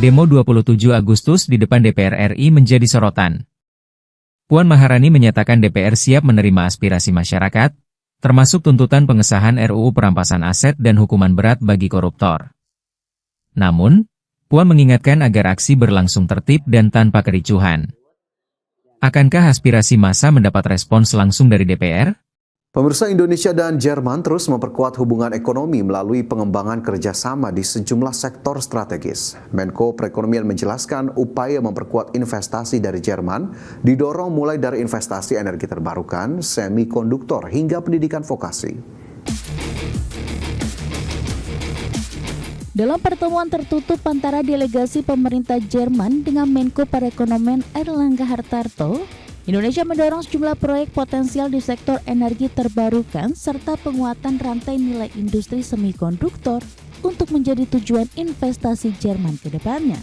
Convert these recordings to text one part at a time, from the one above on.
Demo 27 Agustus di depan DPR RI menjadi sorotan. Puan Maharani menyatakan DPR siap menerima aspirasi masyarakat, termasuk tuntutan pengesahan RUU perampasan aset dan hukuman berat bagi koruptor. Namun, Puan mengingatkan agar aksi berlangsung tertib dan tanpa kericuhan. Akankah aspirasi massa mendapat respons langsung dari DPR? Pemirsa, Indonesia dan Jerman terus memperkuat hubungan ekonomi melalui pengembangan kerjasama di sejumlah sektor strategis. Menko Perekonomian menjelaskan upaya memperkuat investasi dari Jerman didorong mulai dari investasi energi terbarukan, semikonduktor hingga pendidikan vokasi. Dalam pertemuan tertutup antara delegasi pemerintah Jerman dengan Menko Perekonomian Airlangga Hartarto, Indonesia mendorong sejumlah proyek potensial di sektor energi terbarukan serta penguatan rantai nilai industri semikonduktor untuk menjadi tujuan investasi Jerman ke depannya.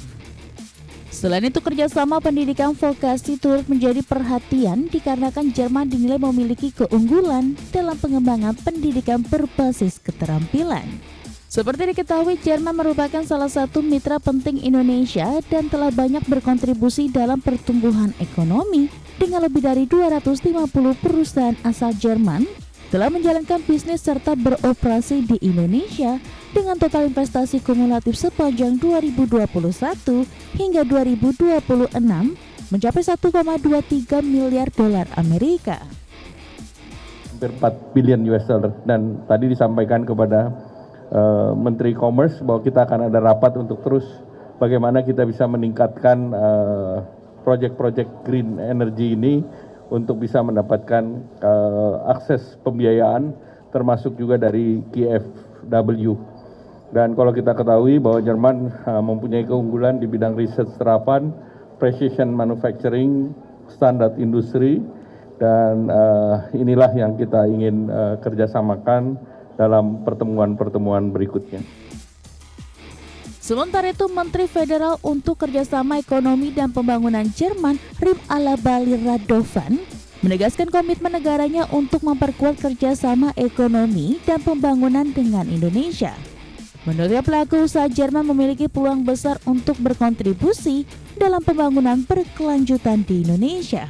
Selain itu, kerjasama pendidikan vokasi turut menjadi perhatian dikarenakan Jerman dinilai memiliki keunggulan dalam pengembangan pendidikan berbasis keterampilan. Seperti diketahui, Jerman merupakan salah satu mitra penting Indonesia dan telah banyak berkontribusi dalam pertumbuhan ekonomi dengan lebih dari 250 perusahaan asal Jerman telah menjalankan bisnis serta beroperasi di Indonesia dengan total investasi kumulatif sepanjang 2021 hingga 2026 mencapai 1,23 miliar dolar Amerika. Hampir 4 billion US dollar, dan tadi disampaikan kepada Menteri Commerce bahwa kita akan ada rapat untuk terus bagaimana kita bisa meningkatkan proyek-proyek green energy ini untuk bisa mendapatkan akses pembiayaan termasuk juga dari KfW. Dan kalau kita ketahui bahwa Jerman mempunyai keunggulan di bidang riset terapan, precision manufacturing, standar industri, dan inilah yang kita ingin kerjasamakan dalam pertemuan-pertemuan berikutnya. Sementara itu, Menteri Federal untuk Kerjasama Ekonomi dan Pembangunan Jerman, Rim Alabali Radovan, menegaskan komitmen negaranya untuk memperkuat kerjasama ekonomi dan pembangunan dengan Indonesia. Menurutnya, pelaku usaha Jerman memiliki peluang besar untuk berkontribusi dalam pembangunan berkelanjutan di Indonesia.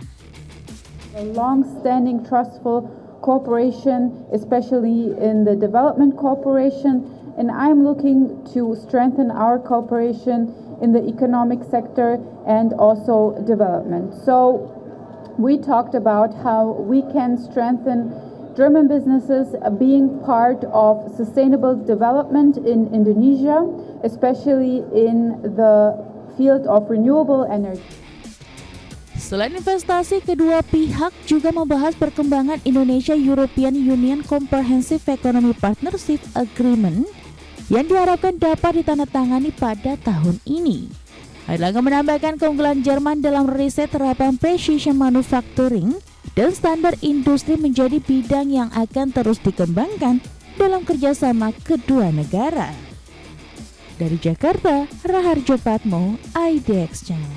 A long-standing trustful cooperation, especially in the development cooperation, and I'm looking to strengthen our cooperation in the economic sector and also development. So we talked about how we can strengthen German businesses being part of sustainable development in Indonesia, especially in the field of renewable energy. Selain investasi, kedua pihak juga membahas perkembangan Indonesia-European Union Comprehensive Economy Partnership Agreement yang diharapkan dapat ditandatangani pada tahun ini. Airlangga menambahkan keunggulan Jerman dalam riset terapan precision manufacturing dan standar industri menjadi bidang yang akan terus dikembangkan dalam kerjasama kedua negara. Dari Jakarta, Raharjo Patmo, IDX Channel.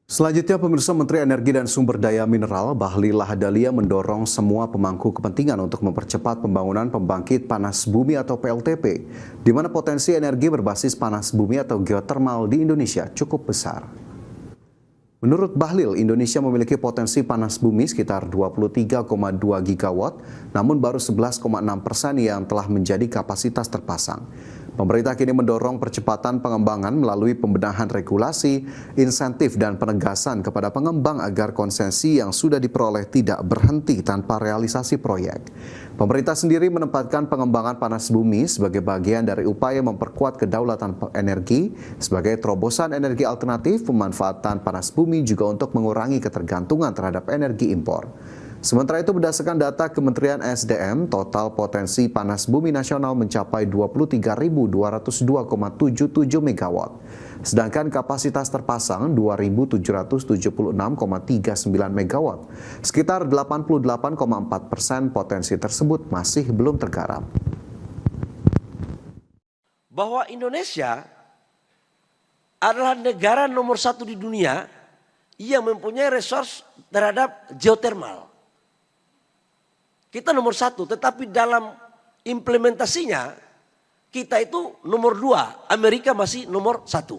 Selanjutnya, pemirsa, Menteri Energi dan Sumber Daya Mineral Bahlil Lahadalia mendorong semua pemangku kepentingan untuk mempercepat pembangunan pembangkit panas bumi atau PLTP, di mana potensi energi berbasis panas bumi atau geotermal di Indonesia cukup besar. Menurut Bahlil, Indonesia memiliki potensi panas bumi sekitar 23,2 gigawatt, namun baru 11,6% yang telah menjadi kapasitas terpasang. Pemerintah kini mendorong percepatan pengembangan melalui pembenahan regulasi, insentif, dan penegasan kepada pengembang agar konsesi yang sudah diperoleh tidak berhenti tanpa realisasi proyek. Pemerintah sendiri menempatkan pengembangan panas bumi sebagai bagian dari upaya memperkuat kedaulatan energi sebagai terobosan energi alternatif. Pemanfaatan panas bumi juga untuk mengurangi ketergantungan terhadap energi impor. Sementara itu, berdasarkan data Kementerian SDM, total potensi panas bumi nasional mencapai 23.202,77 megawatt. Sedangkan kapasitas terpasang 2.776,39 megawatt. Sekitar 88,4% potensi tersebut masih belum tergarap. Bahwa Indonesia adalah negara nomor 1 di dunia yang mempunyai resource terhadap geotermal. Kita nomor 1, tetapi dalam implementasinya kita itu nomor 2, Amerika masih nomor 1.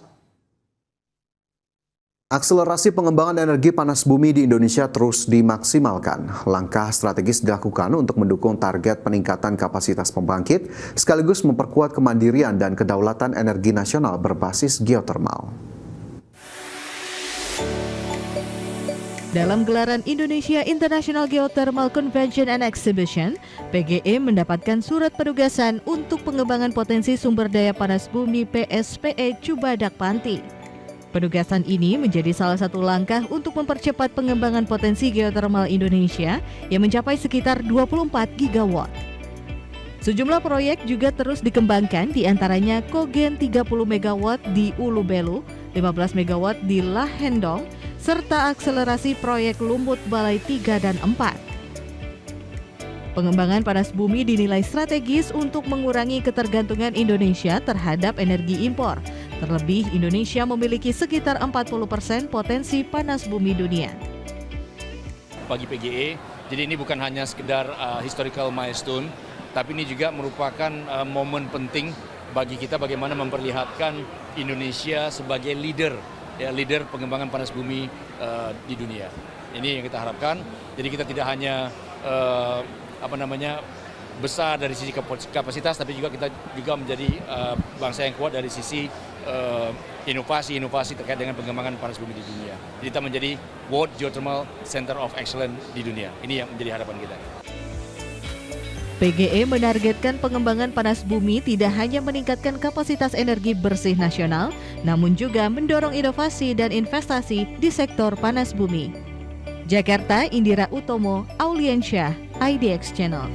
Akselerasi pengembangan energi panas bumi di Indonesia terus dimaksimalkan. Langkah strategis dilakukan untuk mendukung target peningkatan kapasitas pembangkit, sekaligus memperkuat kemandirian dan kedaulatan energi nasional berbasis geotermal. Dalam gelaran Indonesia International Geothermal Convention and Exhibition, PGE mendapatkan surat penugasan untuk pengembangan potensi sumber daya panas bumi PSPE Cubadak Panti. Penugasan ini menjadi salah satu langkah untuk mempercepat pengembangan potensi geotermal Indonesia yang mencapai sekitar 24 gigawatt. Sejumlah proyek juga terus dikembangkan, diantaranya Kogen 30 megawatt di Ulu Belu, 15 megawatt di Lahendong, serta akselerasi proyek Lumut Balai 3 dan 4. Pengembangan panas bumi dinilai strategis untuk mengurangi ketergantungan Indonesia terhadap energi impor. Terlebih, Indonesia memiliki sekitar 40% potensi panas bumi dunia. Bagi PGE, jadi ini bukan hanya sekedar historical milestone, tapi ini juga merupakan momen penting bagi kita bagaimana memperlihatkan Indonesia sebagai leader pengembangan panas bumi di dunia. Ini yang kita harapkan. Jadi kita tidak hanya besar dari sisi kapasitas, tapi juga kita juga menjadi bangsa yang kuat dari sisi inovasi terkait dengan pengembangan panas bumi di dunia. Jadi kita menjadi World Geothermal Center of Excellence di dunia. Ini yang menjadi harapan kita. PGE menargetkan pengembangan panas bumi tidak hanya meningkatkan kapasitas energi bersih nasional, namun juga mendorong inovasi dan investasi di sektor panas bumi. Jakarta, Indira Utomo, Auliensyah, IDX Channel.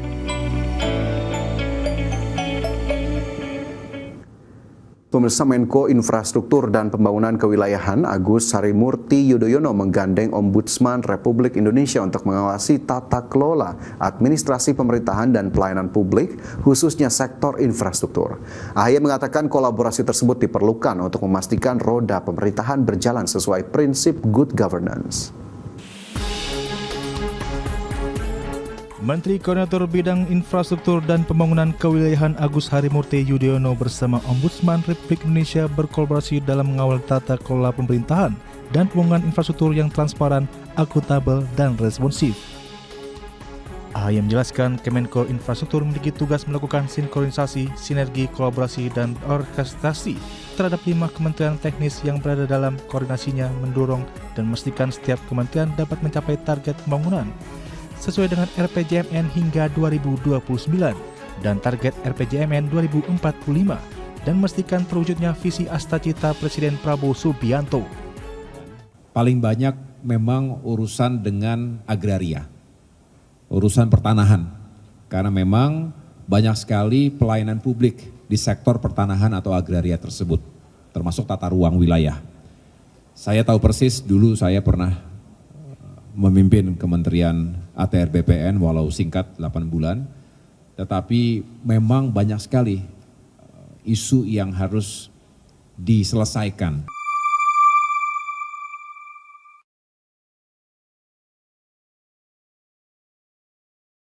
Pemirsa, Menko Infrastruktur dan Pembangunan Kewilayahan Agus Harimurti Yudhoyono menggandeng Ombudsman Republik Indonesia untuk mengawasi tata kelola administrasi pemerintahan dan pelayanan publik, khususnya sektor infrastruktur. AHY mengatakan kolaborasi tersebut diperlukan untuk memastikan roda pemerintahan berjalan sesuai prinsip good governance. Menteri Koordinator Bidang Infrastruktur dan Pembangunan Kewilayahan Agus Harimurti Yudhoyono bersama Ombudsman Republik Indonesia berkolaborasi dalam mengawal tata kelola pemerintahan dan pembangunan infrastruktur yang transparan, akuntabel, dan responsif. AHY menjelaskan Kemenko Infrastruktur memiliki tugas melakukan sinkronisasi, sinergi, kolaborasi, dan orkestrasi terhadap 5 kementerian teknis yang berada dalam koordinasinya, mendorong dan memastikan setiap kementerian dapat mencapai target pembangunan sesuai dengan RPJMN hingga 2029 dan target RPJMN 2045 dan memastikan terwujudnya visi Astacita Presiden Prabowo Subianto. Paling banyak memang urusan dengan agraria, urusan pertanahan, karena memang banyak sekali pelayanan publik di sektor pertanahan atau agraria tersebut, termasuk tata ruang wilayah. Saya tahu persis, dulu saya pernah memimpin Kementerian ATR BPN walau singkat 8 bulan, tetapi memang banyak sekali isu yang harus diselesaikan.